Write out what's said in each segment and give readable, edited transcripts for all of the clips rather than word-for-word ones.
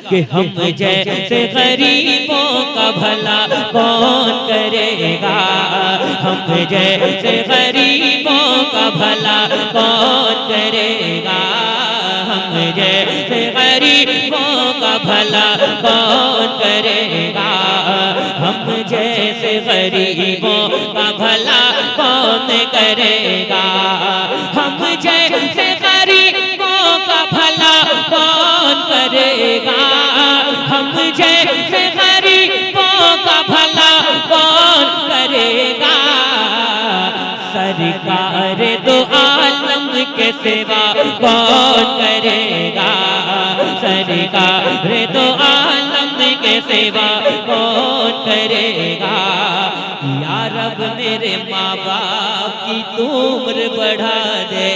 कि हम जैसे गरीबों का भला कौन करेगा, हम जैसे गरीबों का भला कौन करेगा, हम जैसे गरीबों का भला कौन करेगा, हम जैसे गरीबों का भला कौन करेगा, हम जैसे गरीबों का भला कौन करेगा, हम जैसे गरीबों का भला कौन करेगा। सरकार दो आलम के सेवा कौन करेगा, सरकार दो आलम के सेवा कौन करेगा। या रब मेरे माँ बाप की तू उम्र बढ़ा दे,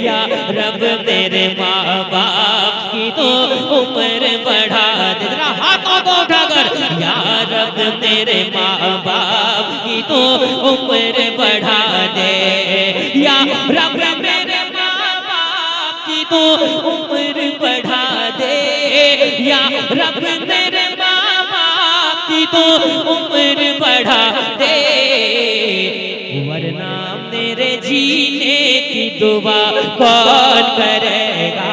या रब मेरे माँ बाप की तो उम्र बढ़ा दे। जरा हाथों को उठाकर, या रब मेरे माँ बाप की तो उम्र बढ़ा दे, या रब मेरे माँ बाप की तो उम्र बढ़ा दे, या रब मेरे माँ बाप की तो उम्र बढ़ा दे, वरना मेरे जीने की दुआ कौन करेगा,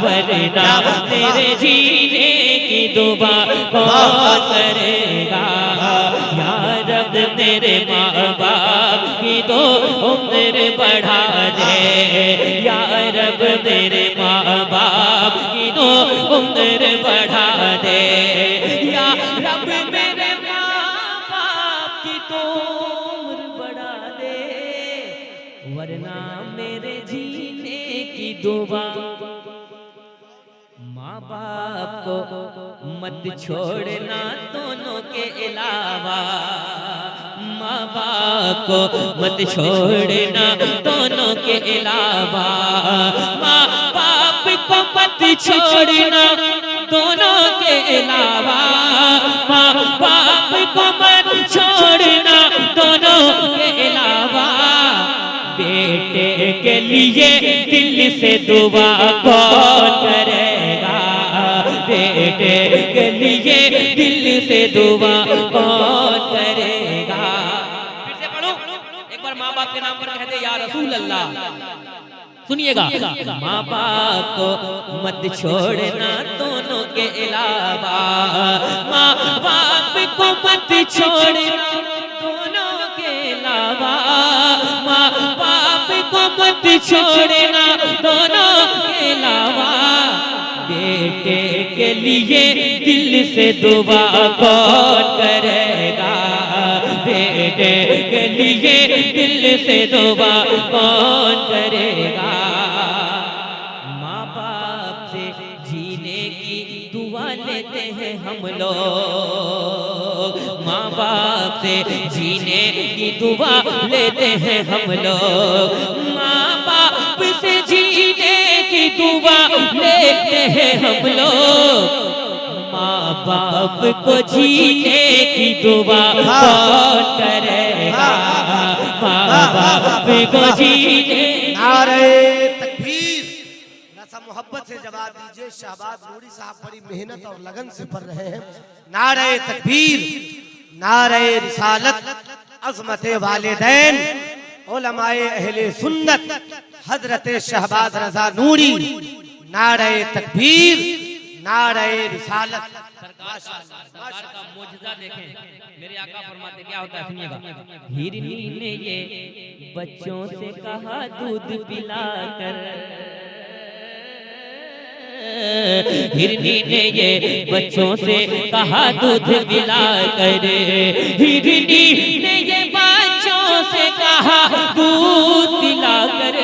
वरना मेरे जीने की दुआ कौन करेगा। या रब मेरे माँ बाप की तो उम्र बढ़ा दे, या रब मेरे माँ बाप की तो उम्र बढ़ा दे, या रब मेरे माँ बाप की तो उम्र बढ़ा दे, वरना मेरे जीने की दुआ। माँ बाप को मत छोड़ना दोनों के अलावा, माँ बाप को मत छोड़ना दोनों के अलावा, माँ बाप को मत छोड़ना दोनों के अलावा, माँ बाप को मत छोड़ना दोनों के अलावा। बेटे के लिए दिल से दुआ कौन करेगा, बेटे के लिए दिल से दुआ कौन करेगा। फिर से पढ़ो एक बार, माँ बाप के नाम पर कहते या रसूल अल्लाह। सुनिएगा, माँ बाप को मत छोड़ना दोनों के अलावा, माँ बाप को मत छोड़ना दोनों के अलावा, माँ बाप को मत छोड़ना दोनों के अलावा। बेटे के लिए दिल से दुआ कौन करेगा, बेटे के लिए दिल से दुआ कौन करेगा। माँ बाप से जीने की दुआ लेते हैं हम लोग, माँ बाप से जीने की दुआ लेते हैं हम लोग, माँ बाप से जीने की दुआ लेते हैं हम लोग। माँ बाप को जीने की दुआ कौन करेगा, माँ बाप को जीने। नारे तकबीर। नसा मोहब्बत से जवाब दीजिए, शहबाज नूरी साहब बड़ी मेहनत और लगन से पढ़ रहे हैं। नारे तकबीर, नारे रिसालत, अज़मते वालिदैन, उलमाए अहले सुन्नत, हजरत शहबाज रजा नूरी। नारे तकबीर, नारे रिसालत। सरकार का मोजज़ा देखें, मेरे आका फरमाते क्या होता है, सुनिएगा। हिरनी ने ये बच्चों से कहा दूध पिलाकर, हिरनी ने ये बच्चों से कहा दूध पिलाकर, हिरनी ने ये बच्चों से कहा दूध पिलाकर,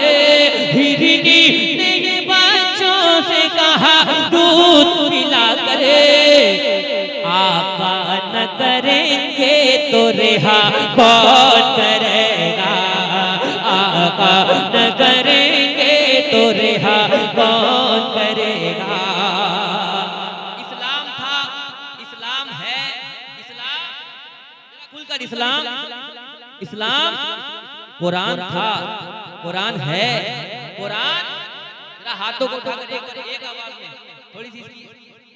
हिरनी ने ये बच्चों से कहा दूध पिलाकर। आका न करेंगे तो रिहा कौन करेगा, आका न करेंगे तो रिहा कौन करेगा। इस्लाम था, इस्लाम है, इस्लाम खुलकर इस्लाम, इस्लाम कुरान था, कुरान है, कुरान। जरा हाथों को उठाकर एक आवाज में थोड़ी सी